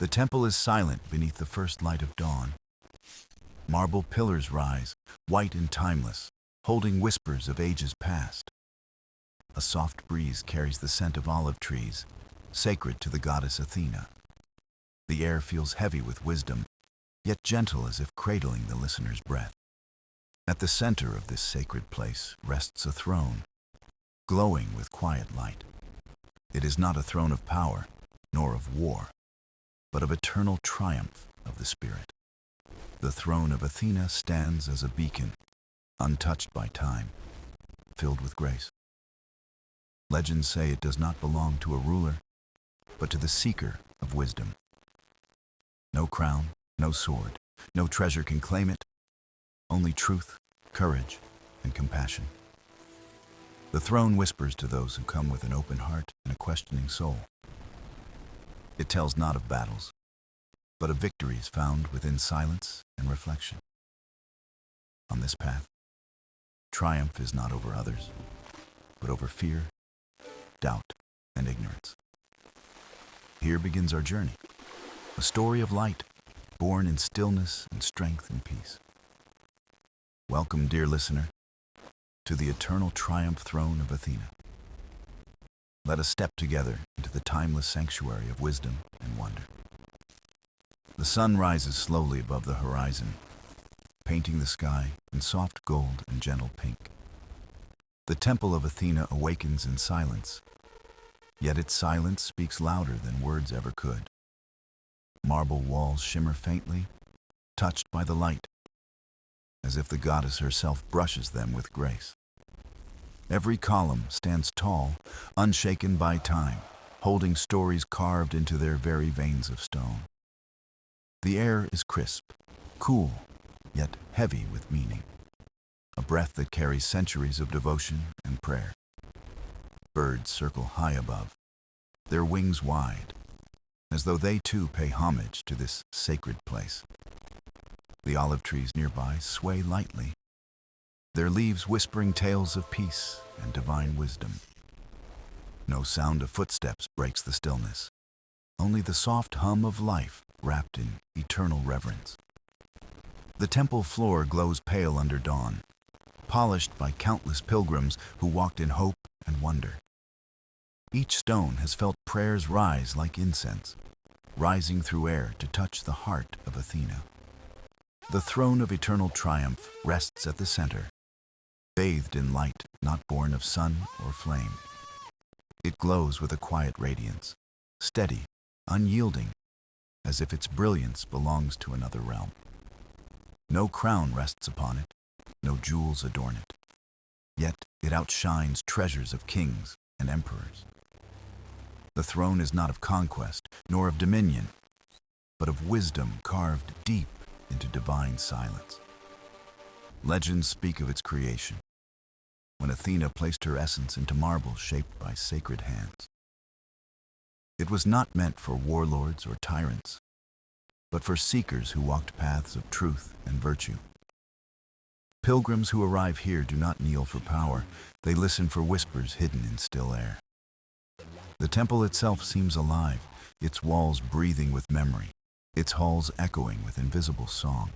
The temple is silent beneath the first light of dawn. Marble pillars rise, white and timeless, holding whispers of ages past. A soft breeze carries the scent of olive trees, sacred to the goddess Athena. The air feels heavy with wisdom, yet gentle as if cradling the listener's breath. At the center of this sacred place rests a throne, glowing with quiet light. It is not a throne of power, nor of war, but of eternal triumph of the spirit. The throne of Athena stands as a beacon, untouched by time, filled with grace. Legends say it does not belong to a ruler, but to the seeker of wisdom. No crown, no sword, no treasure can claim it, only truth, courage, and compassion. The throne whispers to those who come with an open heart and a questioning soul. It tells not of battles, but of victories found within silence and reflection. On this path, triumph is not over others, but over fear, doubt, and ignorance. Here begins our journey, a story of light, born in stillness and strength and peace. Welcome, dear listener, to the eternal triumph throne of Athena. Let us step together into the timeless sanctuary of wisdom and wonder. The sun rises slowly above the horizon, painting the sky in soft gold and gentle pink. The temple of Athena awakens in silence, yet its silence speaks louder than words ever could. Marble walls shimmer faintly, touched by the light, as if the goddess herself brushes them with grace. Every column stands tall, unshaken by time, holding stories carved into their very veins of stone. The air is crisp, cool, yet heavy with meaning, a breath that carries centuries of devotion and prayer. Birds circle high above, their wings wide, as though they too pay homage to this sacred place. The olive trees nearby sway lightly, their leaves whispering tales of peace and divine wisdom. No sound of footsteps breaks the stillness, only the soft hum of life wrapped in eternal reverence. The temple floor glows pale under dawn, polished by countless pilgrims who walked in hope and wonder. Each stone has felt prayers rise like incense, rising through air to touch the heart of Athena. The throne of eternal triumph rests at the center, bathed in light not born of sun or flame. It glows with a quiet radiance, steady, unyielding, as if its brilliance belongs to another realm. No crown rests upon it, no jewels adorn it, yet it outshines treasures of kings and emperors. The throne is not of conquest, nor of dominion, but of wisdom carved deep into divine silence. Legends speak of its creation, when Athena placed her essence into marble shaped by sacred hands. It was not meant for warlords or tyrants, but for seekers who walked paths of truth and virtue. Pilgrims who arrive here do not kneel for power, they listen for whispers hidden in still air. The temple itself seems alive, its walls breathing with memory, its halls echoing with invisible song.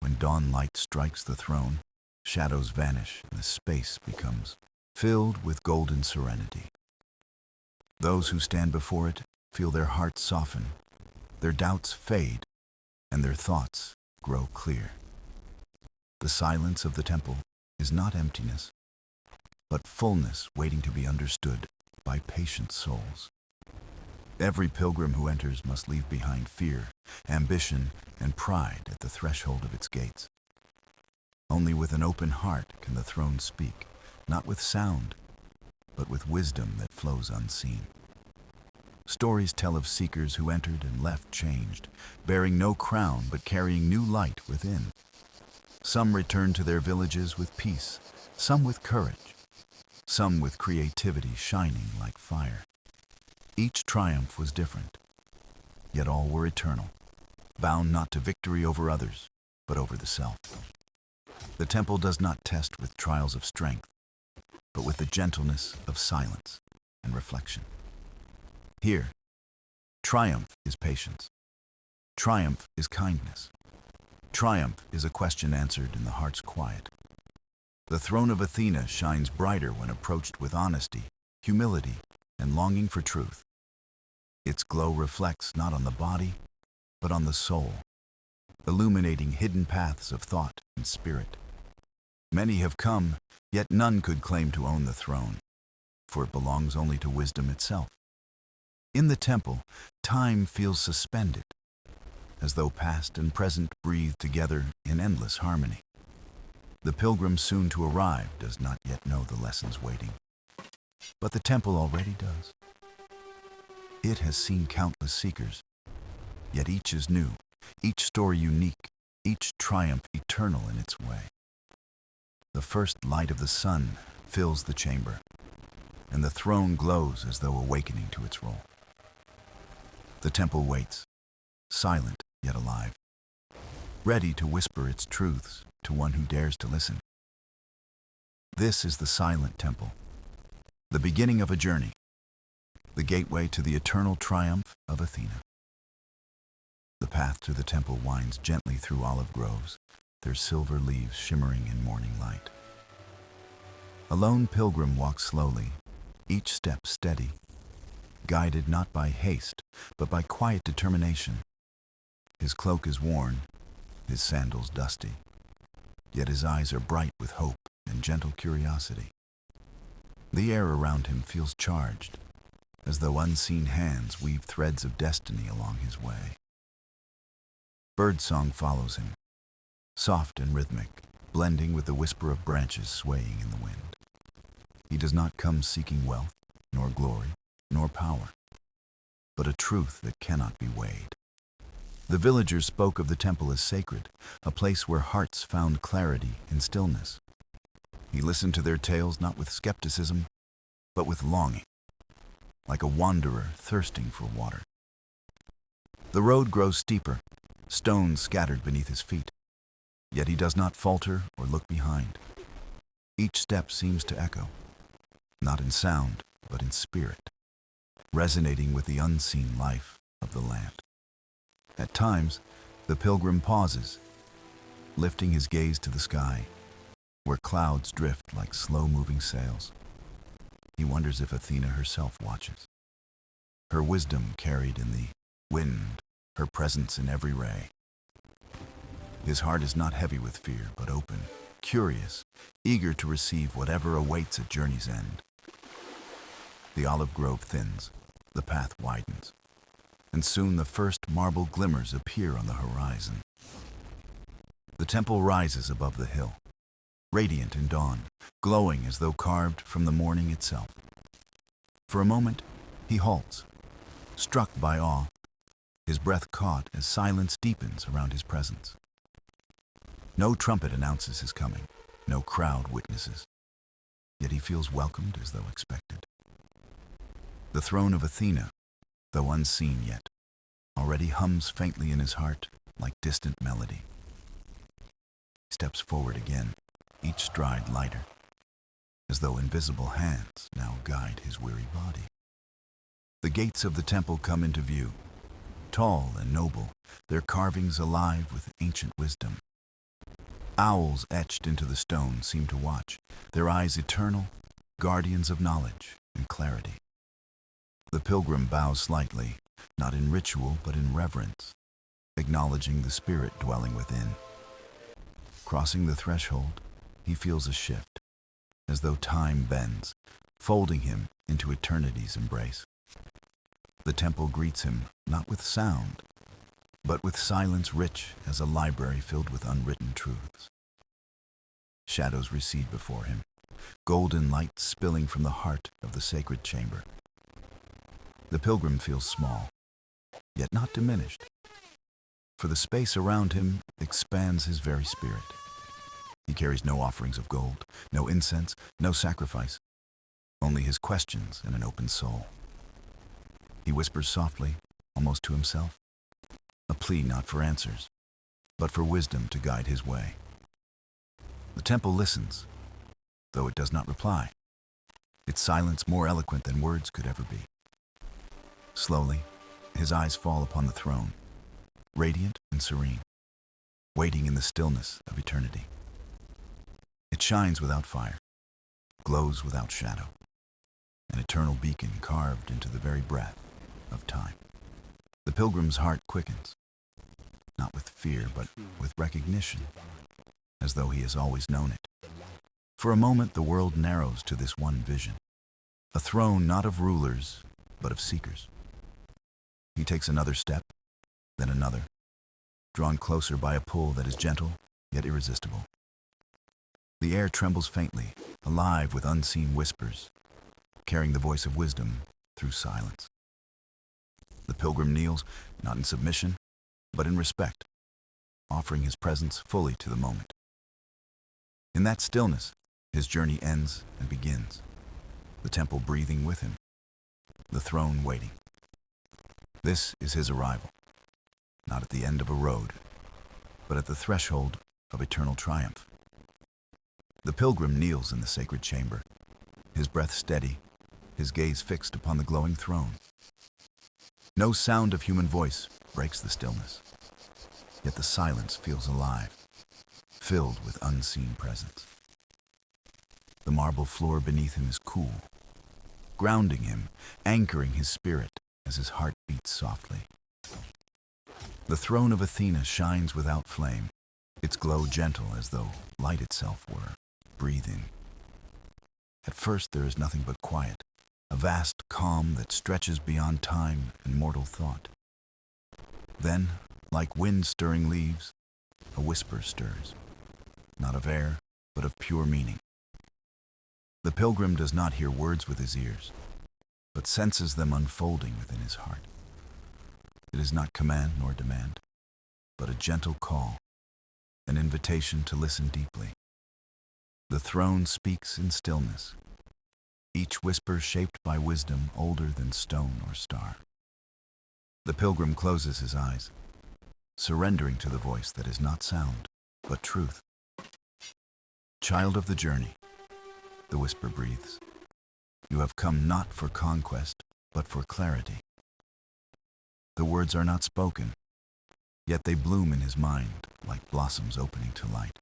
When dawn light strikes the throne, shadows vanish and the space becomes filled with golden serenity. Those who stand before it feel their hearts soften, their doubts fade, and their thoughts grow clear. The silence of the temple is not emptiness, but fullness waiting to be understood by patient souls. Every pilgrim who enters must leave behind fear, ambition, and pride at the threshold of its gates. Only with an open heart can the throne speak, not with sound, but with wisdom that flows unseen. Stories tell of seekers who entered and left changed, bearing no crown but carrying new light within. Some returned to their villages with peace, some with courage, some with creativity shining like fire. Each triumph was different, yet all were eternal, bound not to victory over others, but over the self. The temple does not test with trials of strength, but with the gentleness of silence and reflection. Here, Triumph is patience. Triumph is kindness. Triumph is a question answered in the heart's quiet. The throne of Athena shines brighter when approached with honesty, humility, and longing for truth. Its glow reflects not on the body, but on the soul, illuminating hidden paths of thought and spirit. Many have come, yet none could claim to own the throne, for it belongs only to wisdom itself. In the temple, time feels suspended, as though past and present breathe together in endless harmony. The pilgrim soon to arrive does not yet know the lessons waiting, but the temple already does. It has seen countless seekers, yet each is new, each story unique, each triumph eternal in its way. The first light of the sun fills the chamber, and the throne glows as though awakening to its role. The temple waits, silent yet alive, ready to whisper its truths to one who dares to listen. This is the silent temple, the beginning of a journey, the gateway to the eternal triumph of Athena. The path to the temple winds gently through olive groves, their silver leaves shimmering in morning light. A lone pilgrim walks slowly, each step steady, guided not by haste, but by quiet determination. His cloak is worn, his sandals dusty, yet his eyes are bright with hope and gentle curiosity. The air around him feels charged, as though unseen hands weave threads of destiny along his way. Birdsong follows him, soft and rhythmic, blending with the whisper of branches swaying in the wind. He does not come seeking wealth, nor glory, nor power, but a truth that cannot be weighed. The villagers spoke of the temple as sacred, a place where hearts found clarity in stillness. He listened to their tales not with skepticism, but with longing, like a wanderer thirsting for water. The road grows steeper, stones scattered beneath his feet, yet he does not falter or look behind. Each step seems to echo, not in sound, but in spirit, resonating with the unseen life of the land. At times, the pilgrim pauses, lifting his gaze to the sky, where clouds drift like slow-moving sails. He wonders if Athena herself watches, her wisdom carried in the wind, her presence in every ray. His heart is not heavy with fear, but open, curious, eager to receive whatever awaits at journey's end. The olive grove thins, the path widens, and soon the first marble glimmers appear on the horizon. The temple rises above the hill, radiant in dawn, glowing as though carved from the morning itself. For a moment, he halts, struck by awe, his breath caught as silence deepens around his presence. No trumpet announces his coming, no crowd witnesses, yet he feels welcomed as though expected. The throne of Athena, though unseen yet, already hums faintly in his heart like distant melody. He steps forward again, each stride lighter, as though invisible hands now guide his weary body. The gates of the temple come into view, tall and noble, their carvings alive with ancient wisdom. Owls etched into the stone seem to watch, their eyes eternal, guardians of knowledge and clarity. The pilgrim bows slightly, not in ritual but in reverence, acknowledging the spirit dwelling within. Crossing the threshold, he feels a shift, as though time bends, folding him into eternity's embrace. The temple greets him not with sound, but with silence rich as a library filled with unwritten truths. Shadows recede before him, golden light spilling from the heart of the sacred chamber. The pilgrim feels small, yet not diminished, for the space around him expands his very spirit. He carries no offerings of gold, no incense, no sacrifice, only his questions and an open soul. He whispers softly, almost to himself, a plea not for answers, but for wisdom to guide his way. The temple listens, though it does not reply, its silence more eloquent than words could ever be. Slowly, His eyes fall upon the throne, radiant and serene, waiting in the stillness of eternity. It shines without fire, glows without shadow, an eternal beacon carved into the very breath of time. The pilgrim's heart quickens, not with fear, but with recognition, as though he has always known it. For a moment, the world narrows to this one vision, a throne not of rulers, but of seekers. He takes another step, then another, drawn closer by a pull that is gentle yet irresistible. The air trembles faintly, alive with unseen whispers, carrying the voice of wisdom through silence. The pilgrim kneels, not in submission, but in respect, offering his presence fully to the moment. In that stillness, his journey ends and begins, the temple breathing with him, the throne waiting. This is his arrival, not at the end of a road, but at the threshold of eternal triumph. The pilgrim kneels in the sacred chamber, his breath steady, his gaze fixed upon the glowing throne. No sound of human voice breaks the stillness, yet the silence feels alive, filled with unseen presence. The marble floor beneath him is cool, grounding him, anchoring his spirit as his heart beats softly. The throne of Athena shines without flame, its glow gentle as though light itself were breathing. At first there is nothing but quiet, a vast calm that stretches beyond time and mortal thought. Then, like wind-stirring leaves, a whisper stirs, not of air, but of pure meaning. The pilgrim does not hear words with his ears, but senses them unfolding within his heart. It is not command nor demand, but a gentle call, an invitation to listen deeply. The throne speaks in stillness, each whisper shaped by wisdom older than stone or star. The pilgrim closes his eyes, surrendering to the voice that is not sound, but truth. Child of the journey, the whisper breathes, you have come not for conquest, but for clarity. The words are not spoken, yet they bloom in his mind like blossoms opening to light.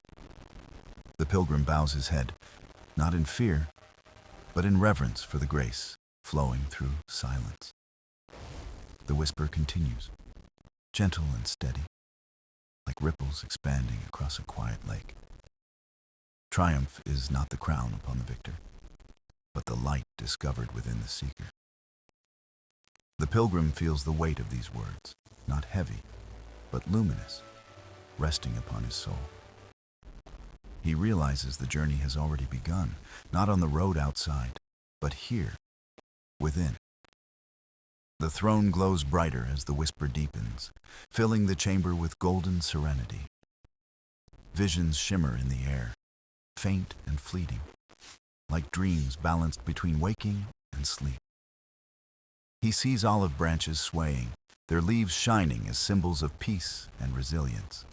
The pilgrim bows his head, not in fear, but in reverence for the grace flowing through silence. The whisper continues, gentle and steady, like ripples expanding across a quiet lake. Triumph is not the crown upon the victor, but the light discovered within the seeker. The pilgrim feels the weight of these words, not heavy, but luminous, resting upon his soul. He realizes the journey has already begun, not on the road outside, but here, within. The throne glows brighter as the whisper deepens, filling the chamber with golden serenity. Visions shimmer in the air, faint and fleeting, like dreams balanced between waking and sleep. He sees olive branches swaying, their leaves shining as symbols of peace and resilience.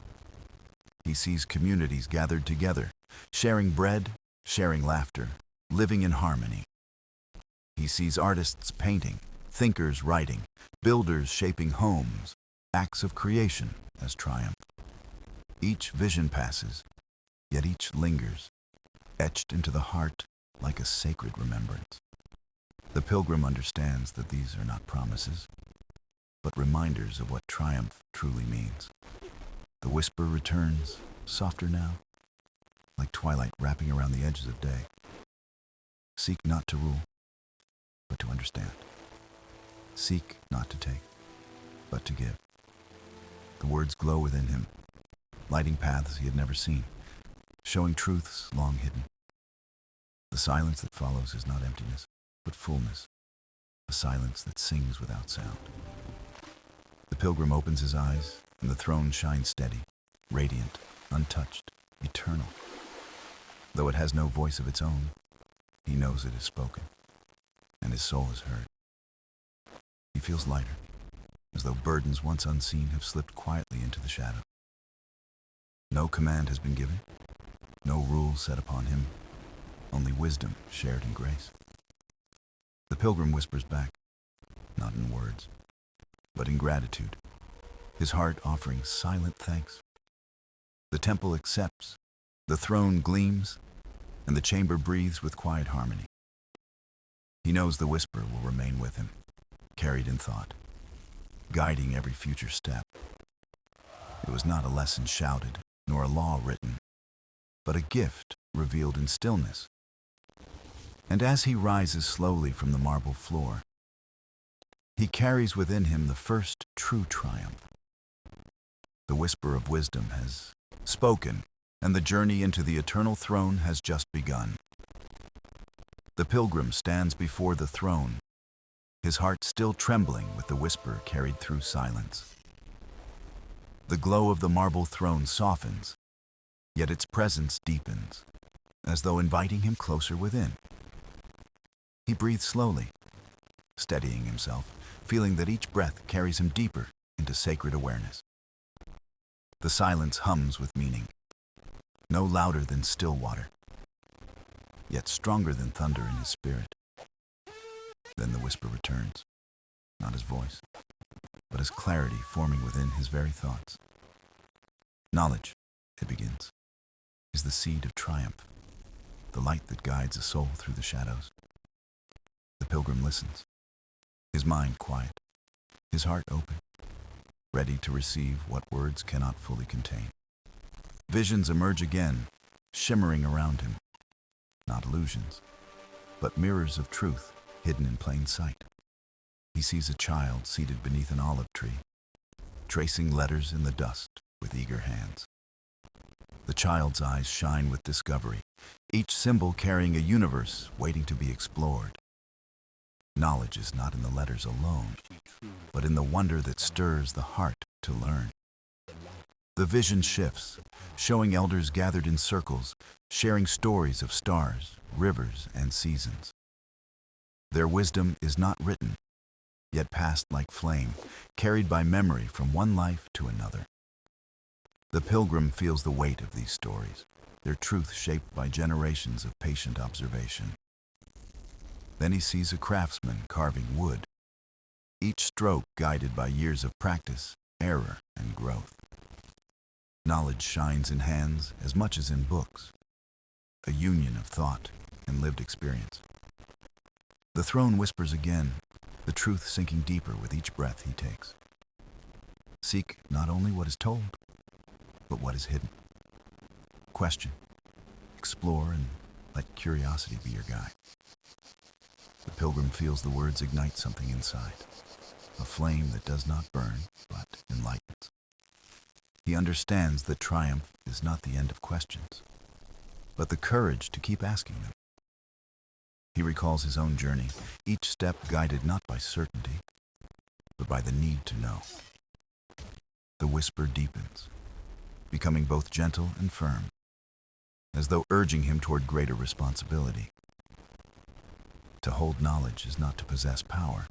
He sees communities gathered together, sharing bread, sharing laughter, living in harmony. He sees artists painting, thinkers writing, builders shaping homes, acts of creation as triumph. Each vision passes, yet each lingers, etched into the heart like a sacred remembrance. The pilgrim understands that these are not promises, but reminders of what triumph truly means. The whisper returns, softer now, like twilight wrapping around the edges of day. Seek not to rule, but to understand. Seek not to take, but to give. The words glow within him, lighting paths he had never seen, showing truths long hidden. The silence that follows is not emptiness, but fullness, a silence that sings without sound. The pilgrim opens his eyes, and the throne shines steady, radiant, untouched, eternal. Though it has no voice of its own, he knows it is spoken, and his soul is heard. He feels lighter, as though burdens once unseen have slipped quietly into the shadow. No command has been given, no rule set upon him, only wisdom shared in grace. The pilgrim whispers back, not in words, but in gratitude, his heart offering silent thanks. The temple accepts, the throne gleams, and the chamber breathes with quiet harmony. He knows the whisper will remain with him, carried in thought, guiding every future step. It was not a lesson shouted, nor a law written, but a gift revealed in stillness. And as he rises slowly from the marble floor, he carries within him the first true triumph. The whisper of wisdom has spoken, and the journey into the eternal throne has just begun. The pilgrim stands before the throne, his heart still trembling with the whisper carried through silence. The glow of the marble throne softens, yet its presence deepens, as though inviting him closer within. He breathes slowly, steadying himself, feeling that each breath carries him deeper into sacred awareness. The silence hums with meaning, no louder than still water, yet stronger than thunder in his spirit. Then the whisper returns, not as voice, but as clarity forming within his very thoughts. Knowledge, it begins, is the seed of triumph, the light that guides a soul through the shadows. The pilgrim listens, his mind quiet, his heart open, ready to receive what words cannot fully contain. Visions emerge again, shimmering around him, not illusions, but mirrors of truth hidden in plain sight. He sees a child seated beneath an olive tree, tracing letters in the dust with eager hands. The child's eyes shine with discovery, each symbol carrying a universe waiting to be explored. Knowledge is not in the letters alone, but in the wonder that stirs the heart to learn. The vision shifts, showing elders gathered in circles, sharing stories of stars, rivers, and seasons. Their wisdom is not written, yet passed like flame, carried by memory from one life to another. The pilgrim feels the weight of these stories, their truth shaped by generations of patient observation. Then he sees a craftsman carving wood, each stroke guided by years of practice, error, and growth. Knowledge shines in hands as much as in books, a union of thought and lived experience. The throne whispers again, the truth sinking deeper with each breath he takes. Seek not only what is told, but what is hidden. Question, explore, and let curiosity be your guide. The pilgrim feels the words ignite something inside, a flame that does not burn, but enlightens. He understands that triumph is not the end of questions, but the courage to keep asking them. He recalls his own journey, each step guided not by certainty, but by the need to know. The whisper deepens, becoming both gentle and firm, as though urging him toward greater responsibility. To hold knowledge is not to possess power,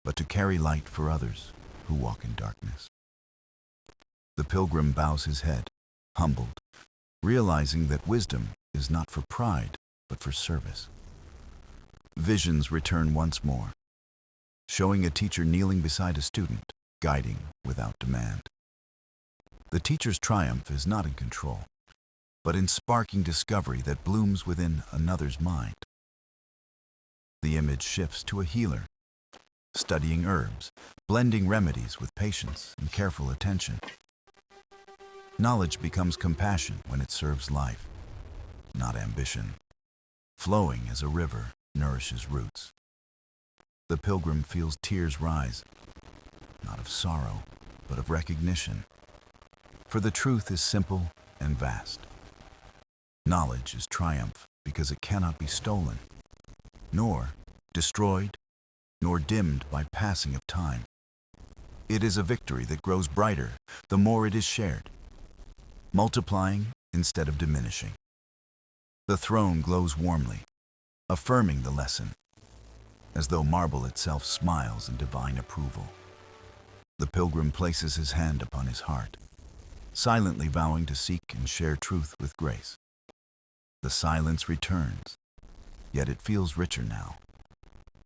but to carry light for others who walk in darkness. The pilgrim bows his head, humbled, realizing that wisdom is not for pride, but for service. Visions return once more, showing a teacher kneeling beside a student, guiding without demand. The teacher's triumph is not in control, but in sparking discovery that blooms within another's mind. The image shifts to a healer, studying herbs, blending remedies with patience and careful attention. Knowledge becomes compassion when it serves life, not ambition, flowing as a river nourishes roots. The pilgrim feels tears rise, not of sorrow, but of recognition. For the truth is simple and vast. Knowledge is triumph because it cannot be stolen, nor destroyed, nor dimmed by passing of time. It is a victory that grows brighter the more it is shared, multiplying instead of diminishing. The throne glows warmly, affirming the lesson, as though marble itself smiles in divine approval. The pilgrim places his hand upon his heart, silently vowing to seek and share truth with grace. The silence returns, yet it feels richer now,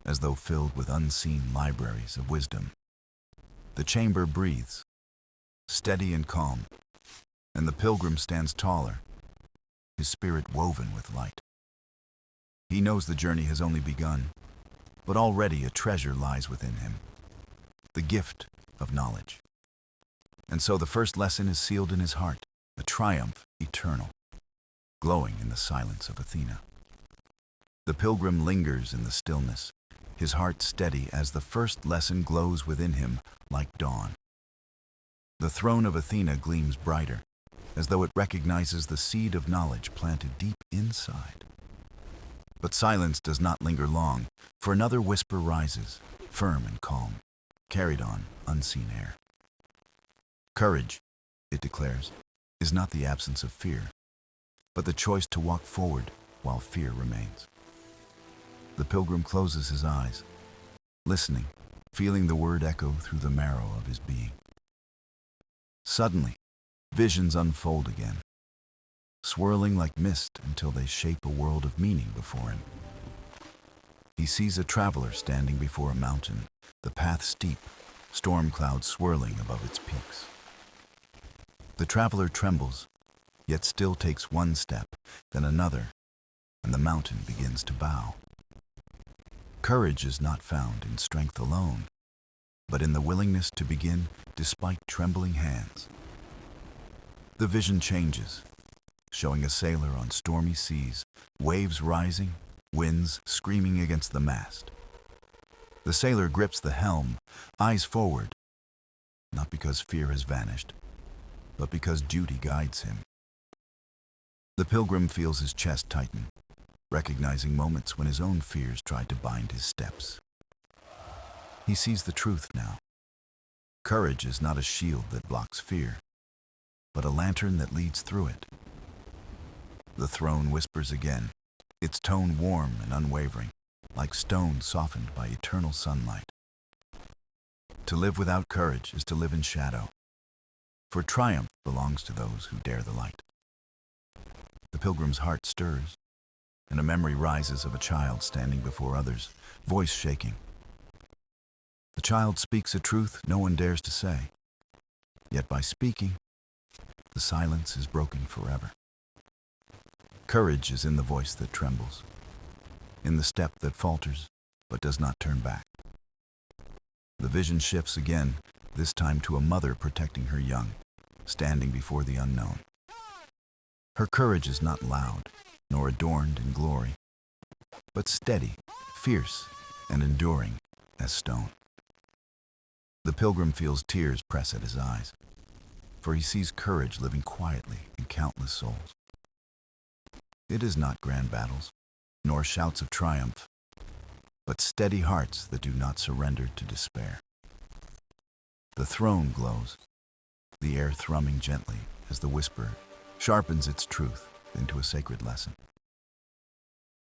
as though filled with unseen libraries of wisdom. The chamber breathes, steady and calm, and the pilgrim stands taller, his spirit woven with light. He knows the journey has only begun, but already a treasure lies within him, the gift of knowledge. And so the first lesson is sealed in his heart, a triumph eternal, glowing in the silence of Athena. The pilgrim lingers in the stillness, his heart steady as the first lesson glows within him like dawn. The throne of Athena gleams brighter, as though it recognizes the seed of knowledge planted deep inside. But silence does not linger long, for another whisper rises, firm and calm, carried on unseen air. Courage, it declares, is not the absence of fear, but the choice to walk forward while fear remains. The pilgrim closes his eyes, listening, feeling the word echo through the marrow of his being. Suddenly, visions unfold again, swirling like mist until they shape a world of meaning before him. He sees a traveler standing before a mountain, the path steep, storm clouds swirling above its peaks. The traveler trembles, yet still takes one step, then another, and the mountain begins to bow. Courage is not found in strength alone, but in the willingness to begin despite trembling hands. The vision changes, showing a sailor on stormy seas, waves rising, winds screaming against the mast. The sailor grips the helm, eyes forward, not because fear has vanished, but because duty guides him. The pilgrim feels his chest tighten, recognizing moments when his own fears tried to bind his steps. He sees the truth now. Courage is not a shield that blocks fear, but a lantern that leads through it. The throne whispers again, its tone warm and unwavering, like stone softened by eternal sunlight. To live without courage is to live in shadow, for triumph belongs to those who dare the light. The pilgrim's heart stirs, and a memory rises of a child standing before others, voice shaking. The child speaks a truth no one dares to say, yet by speaking, the silence is broken forever. Courage is in the voice that trembles, in the step that falters but does not turn back. The vision shifts again, this time to a mother protecting her young, standing before the unknown. Her courage is not loud, nor adorned in glory, but steady, fierce, and enduring as stone. The pilgrim feels tears press at his eyes, for he sees courage living quietly in countless souls. It is not grand battles, nor shouts of triumph, but steady hearts that do not surrender to despair. The throne glows, the air thrumming gently as the whisper sharpens its truth into a sacred lesson.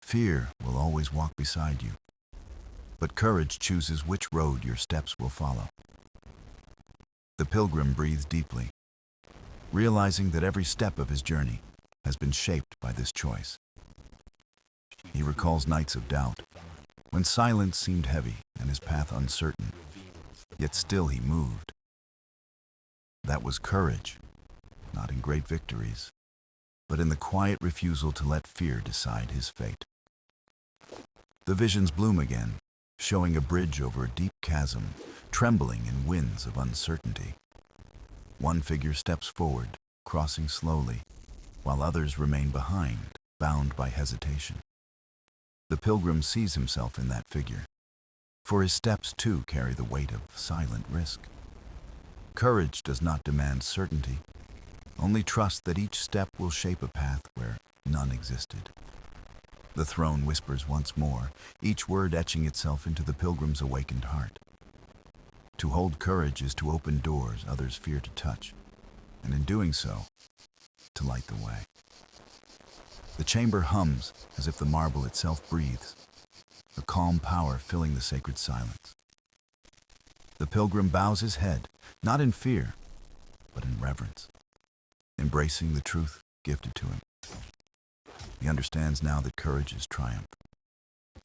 Fear will always walk beside you, but courage chooses which road your steps will follow. The pilgrim breathes deeply, realizing that every step of his journey has been shaped by this choice. He recalls nights of doubt, when silence seemed heavy and his path uncertain, yet still he moved. That was courage, not in great victories, but in the quiet refusal to let fear decide his fate. The visions bloom again, showing a bridge over a deep chasm, trembling in winds of uncertainty. One figure steps forward, crossing slowly, while others remain behind, bound by hesitation. The pilgrim sees himself in that figure, for his steps too carry the weight of silent risk. Courage does not demand certainty, only trust that each step will shape a path where none existed. The throne whispers once more, each word etching itself into the pilgrim's awakened heart. To hold courage is to open doors others fear to touch, and in doing so, to light the way. The chamber hums as if the marble itself breathes, a calm power filling the sacred silence. The pilgrim bows his head, not in fear, but in reverence, embracing the truth gifted to him. He understands now that courage is triumph,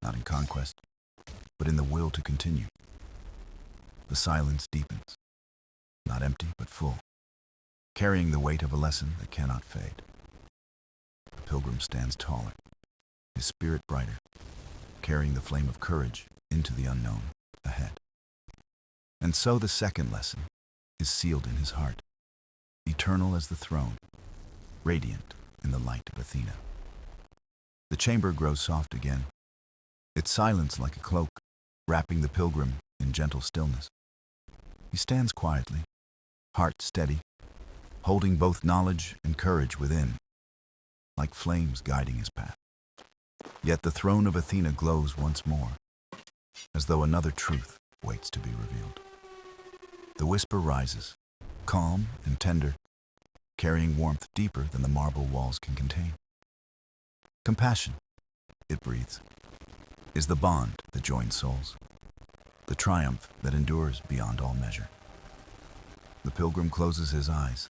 not in conquest, but in the will to continue. The silence deepens, not empty but full, carrying the weight of a lesson that cannot fade. The pilgrim stands taller, his spirit brighter, carrying the flame of courage into the unknown ahead. And so the second lesson is sealed in his heart, eternal as the throne, radiant in the light of Athena. The chamber grows soft again, its silence like a cloak, wrapping the pilgrim in gentle stillness. He stands quietly, heart steady, holding both knowledge and courage within, like flames guiding his path. Yet the throne of Athena glows once more, as though another truth waits to be revealed. The whisper rises, calm and tender, carrying warmth deeper than the marble walls can contain. Compassion, it breathes, is the bond that joins souls, the triumph that endures beyond all measure. The pilgrim closes his eyes,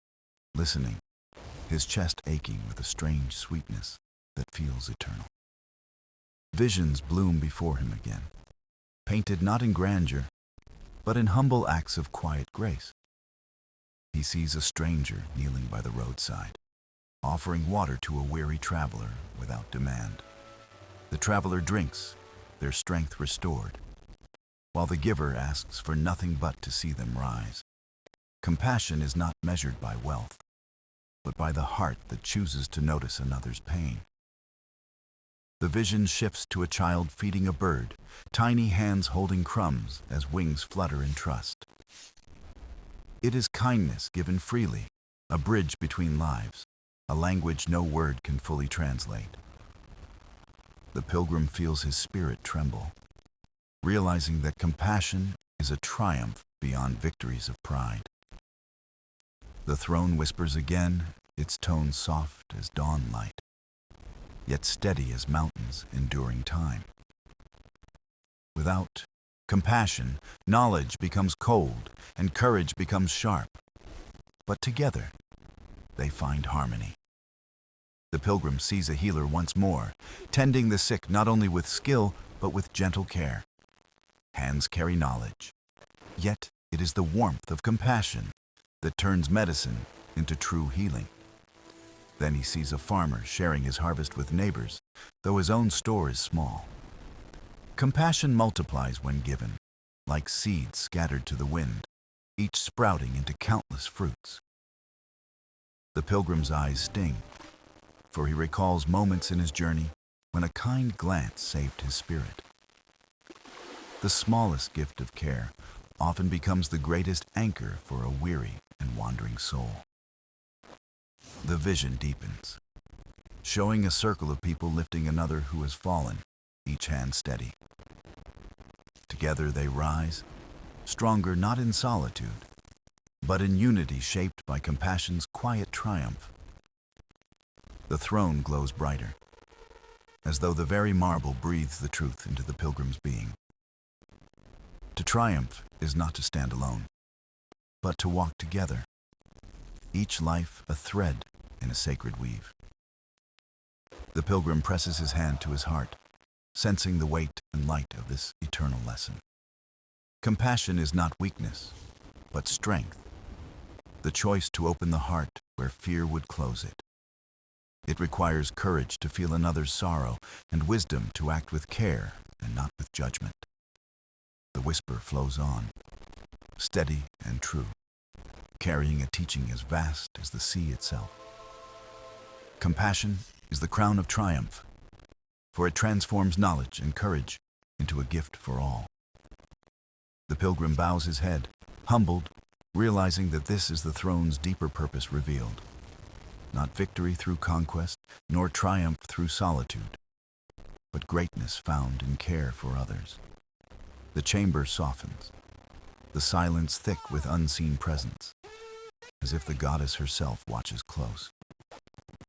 listening, his chest aching with a strange sweetness that feels eternal. Visions bloom before him again, painted not in grandeur, but in humble acts of quiet grace. He sees a stranger kneeling by the roadside, offering water to a weary traveler without demand. The traveler drinks, their strength restored, while the giver asks for nothing but to see them rise. Compassion is not measured by wealth, but by the heart that chooses to notice another's pain. The vision shifts to a child feeding a bird, tiny hands holding crumbs as wings flutter in trust. It is kindness given freely, a bridge between lives, a language no word can fully translate. The pilgrim feels his spirit tremble, realizing that compassion is a triumph beyond victories of pride. The throne whispers again, its tone soft as dawn light, yet steady as mountains enduring time. Without compassion, knowledge becomes cold and courage becomes sharp. But together, they find harmony. The pilgrim sees a healer once more, tending the sick not only with skill, but with gentle care. Hands carry knowledge, yet it is the warmth of compassion that turns medicine into true healing. Then he sees a farmer sharing his harvest with neighbors, though his own store is small. Compassion multiplies when given, like seeds scattered to the wind, each sprouting into countless fruits. The pilgrim's eyes sting, for he recalls moments in his journey when a kind glance saved his spirit. The smallest gift of care often becomes the greatest anchor for a weary and wandering soul. The vision deepens, showing a circle of people lifting another who has fallen, each hand steady. Together they rise, stronger not in solitude, but in unity shaped by compassion's quiet triumph. The throne glows brighter, as though the very marble breathes the truth into the pilgrim's being. To triumph is not to stand alone, but to walk together, each life a thread in a sacred weave. The pilgrim presses his hand to his heart, sensing the weight and light of this eternal lesson. Compassion is not weakness, but strength, the choice to open the heart where fear would close it. It requires courage to feel another's sorrow and wisdom to act with care and not with judgment. The whisper flows on, steady and true, carrying a teaching as vast as the sea itself. Compassion is the crown of triumph, for it transforms knowledge and courage into a gift for all. The pilgrim bows his head, humbled, realizing that this is the throne's deeper purpose revealed. Not victory through conquest, nor triumph through solitude, but greatness found in care for others. The chamber softens, the silence thick with unseen presence, as if the goddess herself watches close.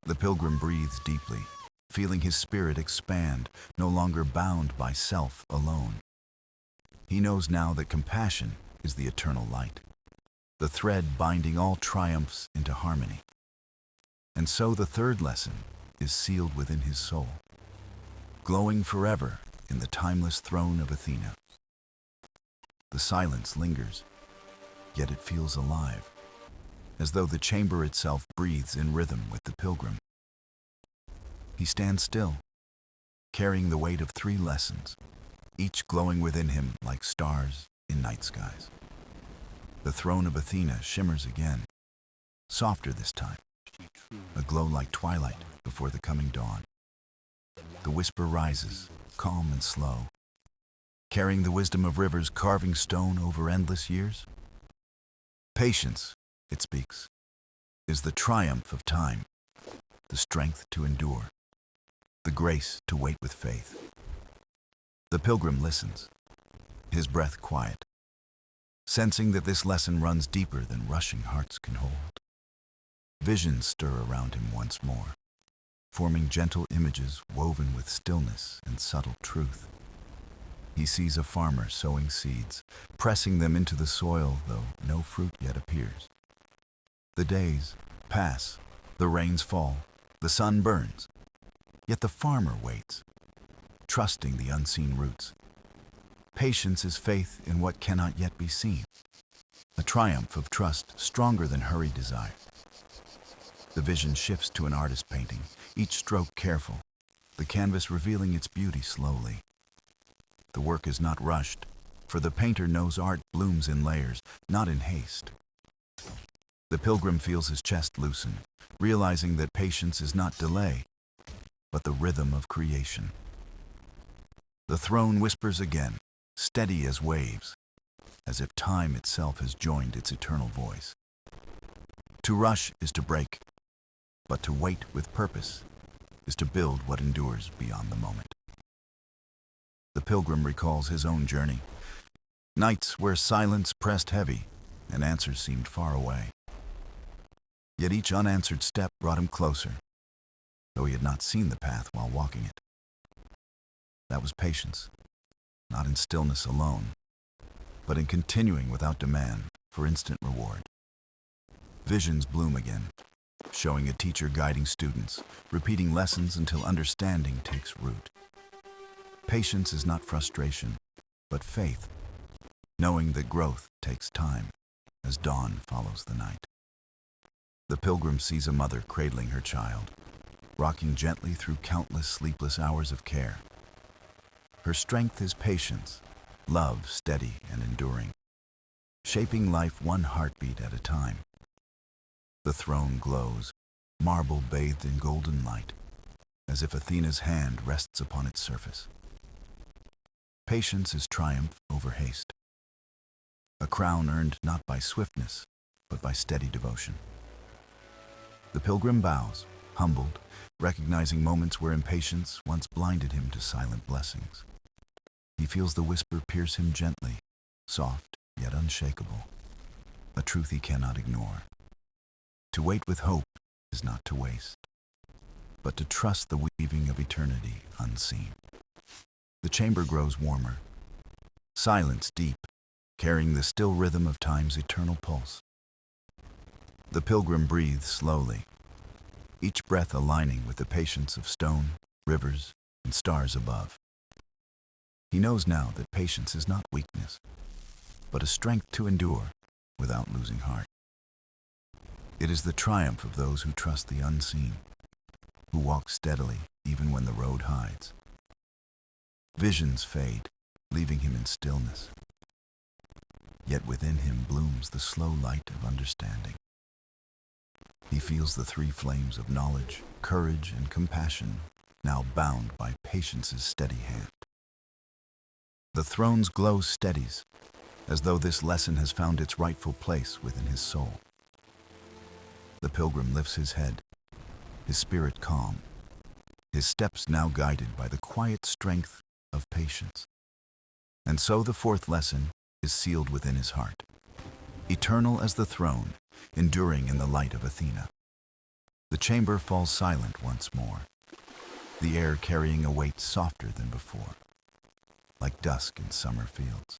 The pilgrim breathes deeply, feeling his spirit expand, no longer bound by self alone. He knows now that compassion is the eternal light, the thread binding all triumphs into harmony. And so the third lesson is sealed within his soul, glowing forever in the timeless throne of Athena. The silence lingers, yet it feels alive, as though the chamber itself breathes in rhythm with the pilgrim. He stands still, carrying the weight of 3 lessons, each glowing within him like stars in night skies. The throne of Athena shimmers again, softer this time, a glow like twilight before the coming dawn. The whisper rises, calm and slow, carrying the wisdom of rivers carving stone over endless years. Patience, it speaks, is the triumph of time, the strength to endure, the grace to wait with faith. The pilgrim listens, his breath quiet, sensing that this lesson runs deeper than rushing hearts can hold. Visions stir around him once more, forming gentle images woven with stillness and subtle truth. He sees a farmer sowing seeds, pressing them into the soil, though no fruit yet appears. The days pass, the rains fall, the sun burns, yet the farmer waits, trusting the unseen roots. Patience is faith in what cannot yet be seen, a triumph of trust stronger than hurried desire. The vision shifts to an artist painting, each stroke careful, the canvas revealing its beauty slowly. The work is not rushed, for the painter knows art blooms in layers, not in haste. The pilgrim feels his chest loosen, realizing that patience is not delay, but the rhythm of creation. The throne whispers again, steady as waves, as if time itself has joined its eternal voice. To rush is to break, but to wait with purpose is to build what endures beyond the moment. The pilgrim recalls his own journey, nights where silence pressed heavy and answers seemed far away. Yet each unanswered step brought him closer, though he had not seen the path while walking it. That was patience, not in stillness alone, but in continuing without demand for instant reward. Visions bloom again, showing a teacher guiding students, repeating lessons until understanding takes root. Patience is not frustration, but faith, knowing that growth takes time as dawn follows the night. The pilgrim sees a mother cradling her child, rocking gently through countless sleepless hours of care. Her strength is patience, love steady and enduring, shaping life one heartbeat at a time. The throne glows, marble bathed in golden light, as if Athena's hand rests upon its surface. Patience is triumph over haste, a crown earned not by swiftness, but by steady devotion. The pilgrim bows, humbled, recognizing moments where impatience once blinded him to silent blessings. He feels the whisper pierce him gently, soft yet unshakable, a truth he cannot ignore. To wait with hope is not to waste, but to trust the weaving of eternity unseen. The chamber grows warmer, silence deep, carrying the still rhythm of time's eternal pulse. The pilgrim breathes slowly, each breath aligning with the patience of stone, rivers, and stars above. He knows now that patience is not weakness, but a strength to endure without losing heart. It is the triumph of those who trust the unseen, who walk steadily even when the road hides. Visions fade, leaving him in stillness. Yet within him blooms the slow light of understanding. He feels the 3 flames of knowledge, courage, and compassion, now bound by patience's steady hand. The throne's glow steadies, as though this lesson has found its rightful place within his soul. The pilgrim lifts his head, his spirit calm, his steps now guided by the quiet strength of patience. And so the 4th lesson is sealed within his heart, eternal as the throne, enduring in the light of Athena. The chamber falls silent once more, the air carrying a weight softer than before, like dusk in summer fields.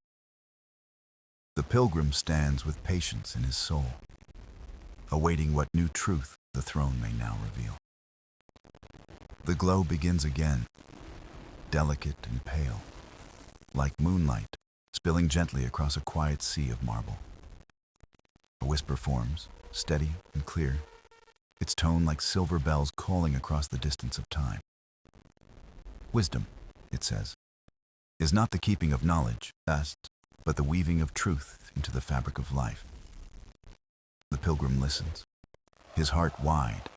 The pilgrim stands with patience in his soul, awaiting what new truth the throne may now reveal. The glow begins again, delicate and pale, like moonlight spilling gently across a quiet sea of marble. A whisper forms, steady and clear, its tone like silver bells calling across the distance of time. Wisdom, it says, is not the keeping of knowledge, but the weaving of truth into the fabric of life. The pilgrim listens, his heart wide.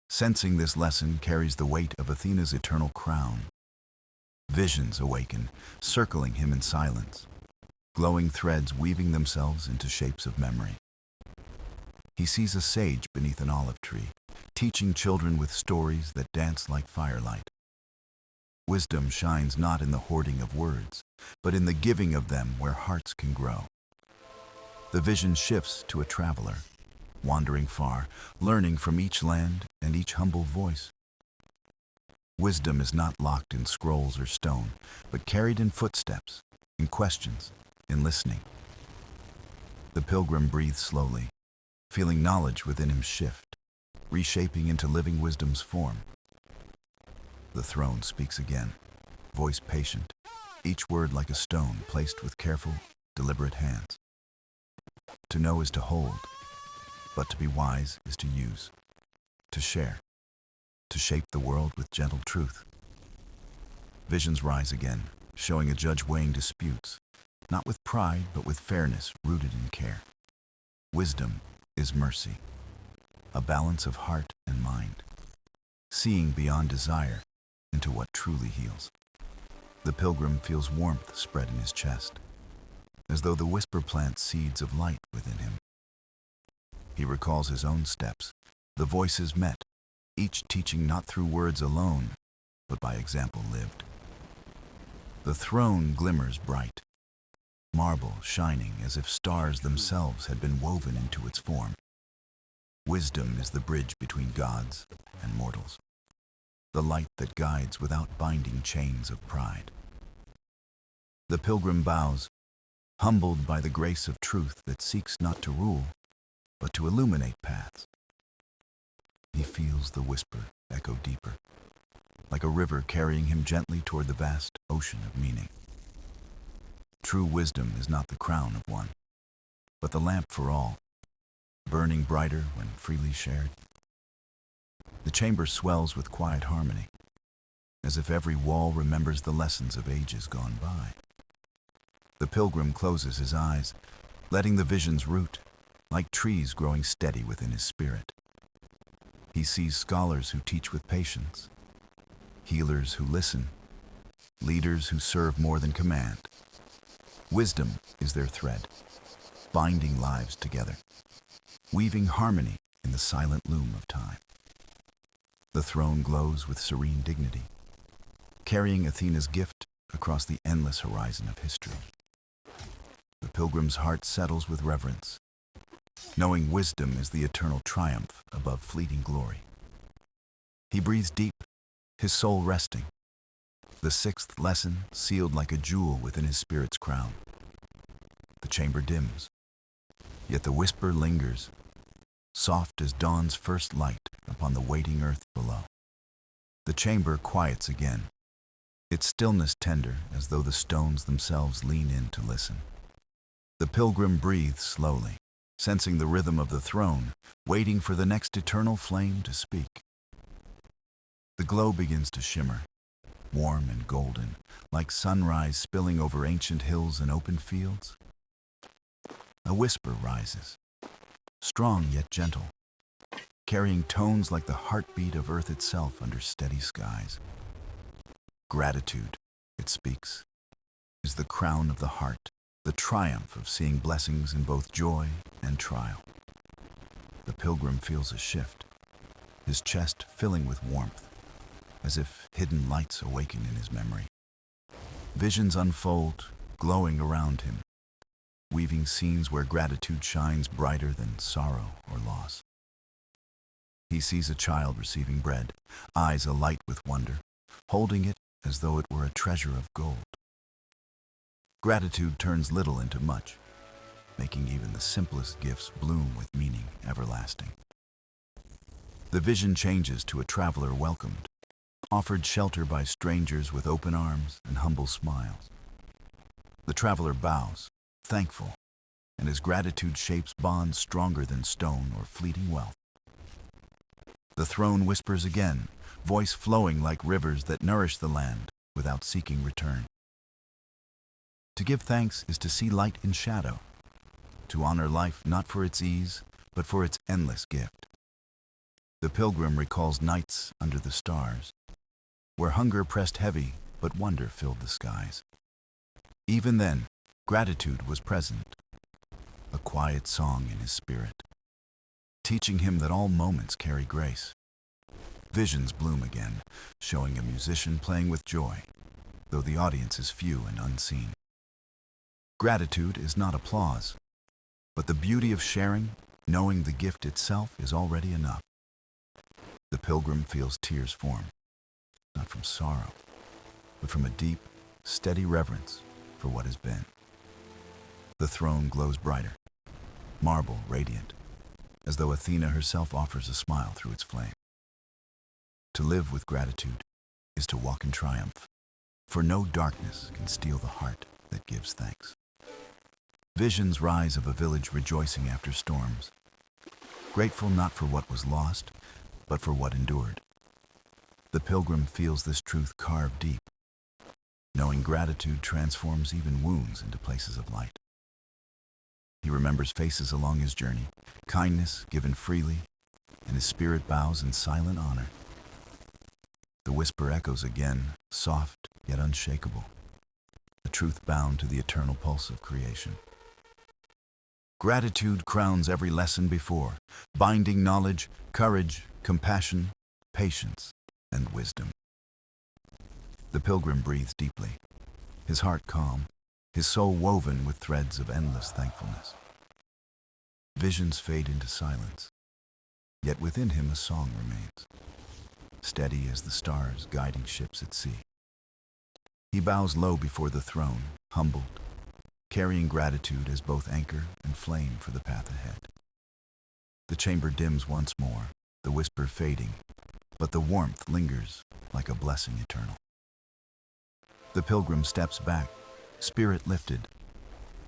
Sensing this lesson carries the weight of Athena's eternal crown. Visions awaken, circling him in silence, glowing threads weaving themselves into shapes of memory. He sees a sage beneath an olive tree, teaching children with stories that dance like firelight. Wisdom shines not in the hoarding of words, but in the giving of them where hearts can grow. The vision shifts to a traveler, wandering far, learning from each land and each humble voice. Wisdom is not locked in scrolls or stone, but carried in footsteps, in questions, in listening. The pilgrim breathes slowly, feeling knowledge within him shift, reshaping into living wisdom's form. The throne speaks again, voice patient, each word like a stone placed with careful, deliberate hands. To know is to hold, but to be wise is to use, to share, to shape the world with gentle truth. Visions rise again, showing a judge weighing disputes, not with pride, but with fairness rooted in care. Wisdom is mercy, a balance of heart and mind, seeing beyond desire into what truly heals. The pilgrim feels warmth spread in his chest, as though the whisper plants seeds of light within him. He recalls his own steps, the voices met, each teaching not through words alone, but by example lived. The throne glimmers bright, marble shining as if stars themselves had been woven into its form. Wisdom is the bridge between gods and mortals, the light that guides without binding chains of pride. The pilgrim bows, humbled by the grace of truth that seeks not to rule, but to illuminate paths. He feels the whisper echo deeper, like a river carrying him gently toward the vast ocean of meaning. True wisdom is not the crown of one, but the lamp for all, burning brighter when freely shared. The chamber swells with quiet harmony, as if every wall remembers the lessons of ages gone by. The pilgrim closes his eyes, letting the visions root, like trees growing steady within his spirit. He sees scholars who teach with patience, healers who listen, leaders who serve more than command. Wisdom is their thread, binding lives together, weaving harmony in the silent loom of time. The throne glows with serene dignity, carrying Athena's gift across the endless horizon of history. The pilgrim's heart settles with reverence, knowing wisdom is the eternal triumph above fleeting glory. He breathes deep, his soul resting, the sixth lesson sealed like a jewel within his spirit's crown. The chamber dims, yet the whisper lingers, soft as dawn's first light upon the waiting earth below. The chamber quiets again, its stillness tender as though the stones themselves lean in to listen. The pilgrim breathes slowly, sensing the rhythm of the throne, waiting for the next eternal flame to speak. The glow begins to shimmer, warm and golden, like sunrise spilling over ancient hills and open fields. A whisper rises, strong yet gentle, carrying tones like the heartbeat of earth itself under steady skies. Gratitude, it speaks, is the crown of the heart, the triumph of seeing blessings in both joy and trial. The pilgrim feels a shift, his chest filling with warmth, as if hidden lights awaken in his memory. Visions unfold, glowing around him, weaving scenes where gratitude shines brighter than sorrow or loss. He sees a child receiving bread, eyes alight with wonder, holding it as though it were a treasure of gold. Gratitude turns little into much, making even the simplest gifts bloom with meaning everlasting. The vision changes to a traveler welcomed, offered shelter by strangers with open arms and humble smiles. The traveler bows, thankful, and his gratitude shapes bonds stronger than stone or fleeting wealth. The throne whispers again, voice flowing like rivers that nourish the land without seeking return. To give thanks is to see light in shadow, to honor life not for its ease, but for its endless gift. The pilgrim recalls nights under the stars, where hunger pressed heavy, but wonder filled the skies. Even then, gratitude was present, a quiet song in his spirit, teaching him that all moments carry grace. Visions bloom again, showing a musician playing with joy, though the audience is few and unseen. Gratitude is not applause, but the beauty of sharing, knowing the gift itself is already enough. The pilgrim feels tears form, not from sorrow, but from a deep, steady reverence for what has been. The throne glows brighter, marble radiant, as though Athena herself offers a smile through its flame. To live with gratitude is to walk in triumph, for no darkness can steal the heart that gives thanks. Visions rise of a village rejoicing after storms, grateful not for what was lost, but for what endured. The pilgrim feels this truth carved deep, knowing gratitude transforms even wounds into places of light. He remembers faces along his journey, kindness given freely, and his spirit bows in silent honor. The whisper echoes again, soft yet unshakable, a truth bound to the eternal pulse of creation. Gratitude crowns every lesson before, binding knowledge, courage, compassion, patience, and wisdom. The pilgrim breathes deeply, his heart calm, his soul woven with threads of endless thankfulness. Visions fade into silence, yet within him a song remains, steady as the stars guiding ships at sea. He bows low before the throne, humbled, carrying gratitude as both anchor and flame for the path ahead. The chamber dims once more, the whisper fading, but the warmth lingers like a blessing eternal. The pilgrim steps back, spirit lifted,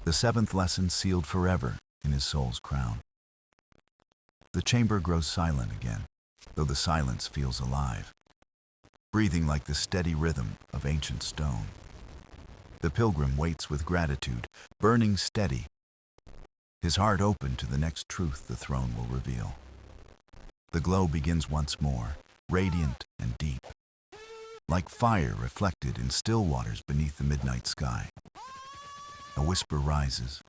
the seventh lesson sealed forever in his soul's crown. The chamber grows silent again, though the silence feels alive, breathing like the steady rhythm of ancient stone. The pilgrim waits with gratitude, burning steady, his heart open to the next truth the throne will reveal. The glow begins once more, radiant and deep, like fire reflected in still waters beneath the midnight sky. A whisper rises,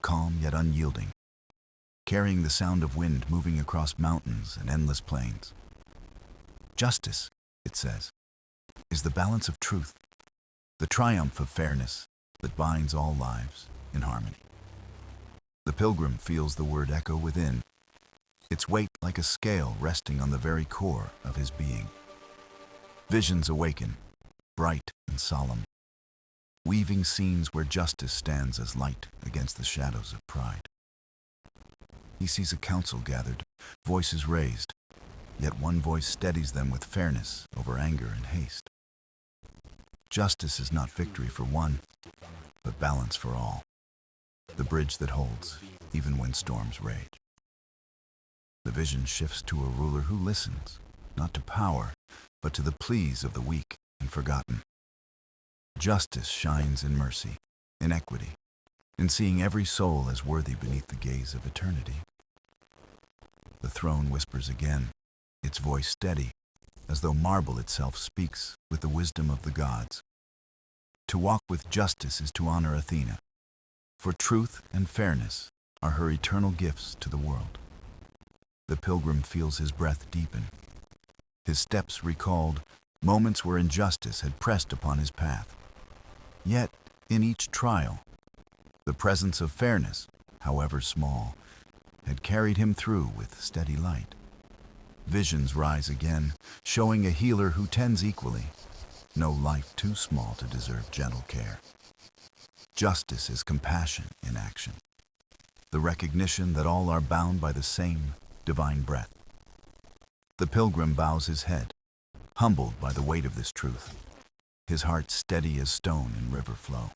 calm yet unyielding, carrying the sound of wind moving across mountains and endless plains. Justice, it says, is the balance of truth, the triumph of fairness that binds all lives in harmony. The pilgrim feels the word echo within, its weight like a scale resting on the very core of his being. Visions awaken, bright and solemn, weaving scenes where justice stands as light against the shadows of pride. He sees a council gathered, voices raised, yet one voice steadies them with fairness over anger and haste. Justice is not victory for one, but balance for all, the bridge that holds even when storms rage. The vision shifts to a ruler who listens, not to power, but to the pleas of the weak and forgotten. Justice shines in mercy, in equity, in seeing every soul as worthy beneath the gaze of eternity. The throne whispers again, its voice steady, as though marble itself speaks with the wisdom of the gods. To walk with justice is to honor Athena, for truth and fairness are her eternal gifts to the world. The pilgrim feels his breath deepen, his steps recalled moments where injustice had pressed upon his path. Yet, in each trial, the presence of fairness, however small, had carried him through with steady light. Visions rise again, showing a healer who tends equally, no life too small to deserve gentle care. Justice is compassion in action, the recognition that all are bound by the same divine breath. The pilgrim bows his head, humbled by the weight of this truth, his heart steady as stone in river flow.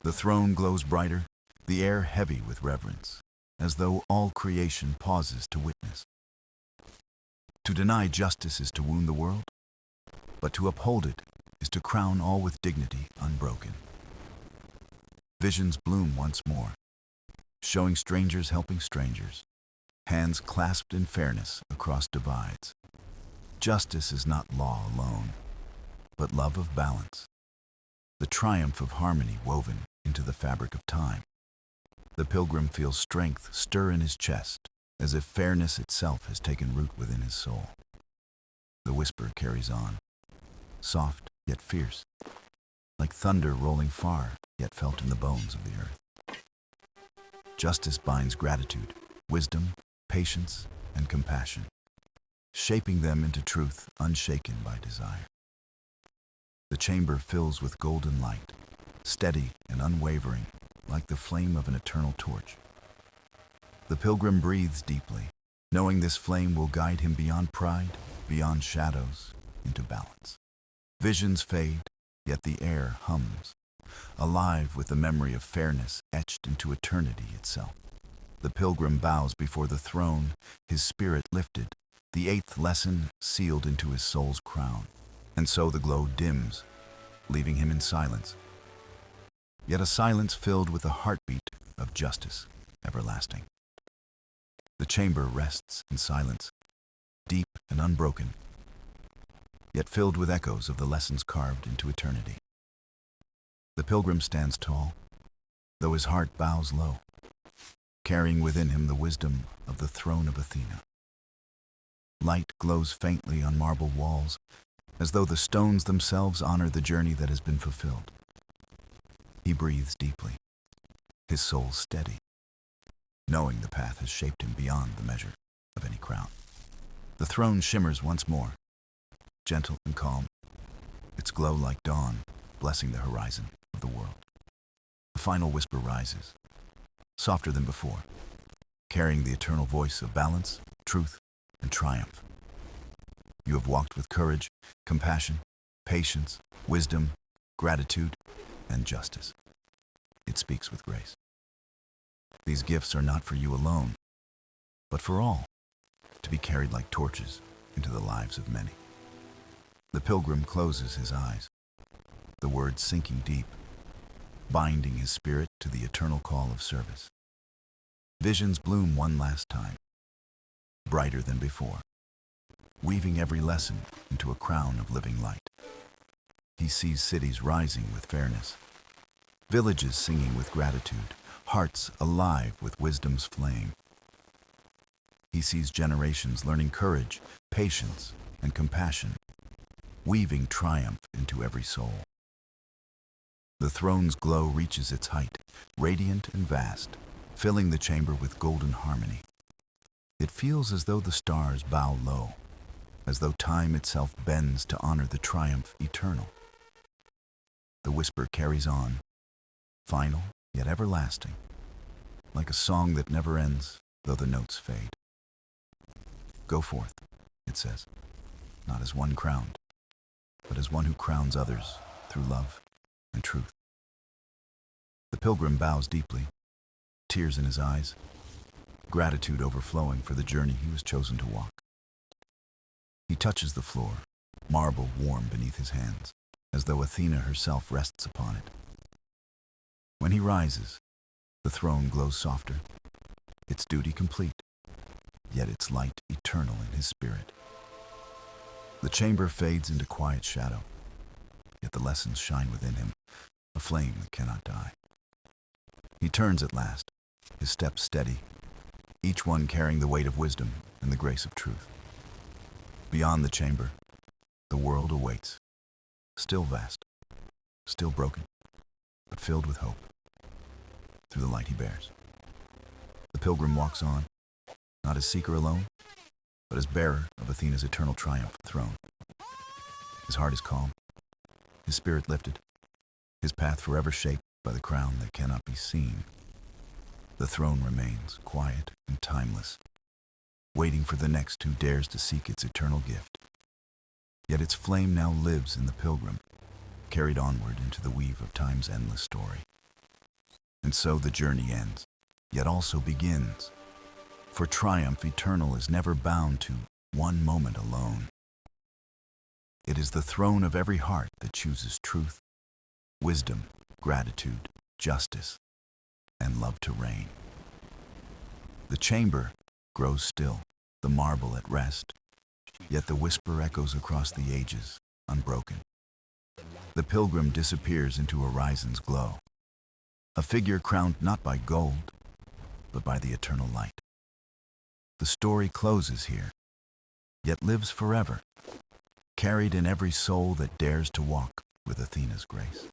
The throne glows brighter, the air heavy with reverence, as though all creation pauses to witness. To deny justice is to wound the world, but to uphold it is to crown all with dignity unbroken. Visions bloom once more, showing strangers helping strangers, hands clasped in fairness across divides. Justice is not law alone, but love of balance, the triumph of harmony woven into the fabric of time. The pilgrim feels strength stir in his chest, as if fairness itself has taken root within his soul. The whisper carries on, soft yet fierce, like thunder rolling far yet felt in the bones of the earth. Justice binds gratitude, wisdom, patience, and compassion, shaping them into truth unshaken by desire. The chamber fills with golden light, steady and unwavering, like the flame of an eternal torch. The pilgrim breathes deeply, knowing this flame will guide him beyond pride, beyond shadows, into balance. Visions fade, yet the air hums, alive with the memory of fairness etched into eternity itself. The pilgrim bows before the throne, his spirit lifted, the eighth lesson sealed into his soul's crown. And so the glow dims, leaving him in silence, yet a silence filled with the heartbeat of justice everlasting. The chamber rests in silence, deep and unbroken, yet filled with echoes of the lessons carved into eternity. The pilgrim stands tall, though his heart bows low, carrying within him the wisdom of the throne of Athena. Light glows faintly on marble walls, as though the stones themselves honor the journey that has been fulfilled. He breathes deeply, his soul steady, knowing the path has shaped him beyond the measure of any crown. The throne shimmers once more, gentle and calm, its glow like dawn, blessing the horizon of the world. The final whisper rises, softer than before, carrying the eternal voice of balance, truth, and triumph. You have walked with courage, compassion, patience, wisdom, gratitude, and justice. It speaks with grace. These gifts are not for you alone, but for all, to be carried like torches into the lives of many. The pilgrim closes his eyes, the words sinking deep, binding his spirit to the eternal call of service. Visions bloom one last time, brighter than before, weaving every lesson into a crown of living light. He sees cities rising with fairness, villages singing with gratitude, hearts alive with wisdom's flame. He sees generations learning courage, patience, and compassion, weaving triumph into every soul. The throne's glow reaches its height, radiant and vast, filling the chamber with golden harmony. It feels as though the stars bow low, as though time itself bends to honor the triumph eternal. The whisper carries on, final yet everlasting, like a song that never ends, though the notes fade. Go forth, it says, not as one crowned, but as one who crowns others through love and truth. The pilgrim bows deeply, tears in his eyes, gratitude overflowing for the journey he was chosen to walk. He touches the floor, marble warm beneath his hands, as though Athena herself rests upon it. When he rises, the throne glows softer, its duty complete, yet its light eternal in his spirit. The chamber fades into quiet shadow, yet the lessons shine within him, a flame that cannot die. He turns at last, his steps steady, each one carrying the weight of wisdom and the grace of truth. Beyond the chamber, the world awaits, still vast, still broken, but filled with hope. Through the light he bears, the pilgrim walks on, not as seeker alone, but as bearer of Athena's eternal triumph throne. His heart is calm, his spirit lifted, his path forever shaped by the crown that cannot be seen. The throne remains quiet and timeless, waiting for the next who dares to seek its eternal gift. Yet its flame now lives in the pilgrim, carried onward into the weave of time's endless story. And so the journey ends, yet also begins. For triumph eternal is never bound to one moment alone. It is the throne of every heart that chooses truth, wisdom, gratitude, justice, and love to reign. The chamber grows still, the marble at rest, yet the whisper echoes across the ages, unbroken. The pilgrim disappears into horizon's glow, a figure crowned not by gold, but by the eternal light. The story closes here, yet lives forever, carried in every soul that dares to walk with Athena's grace.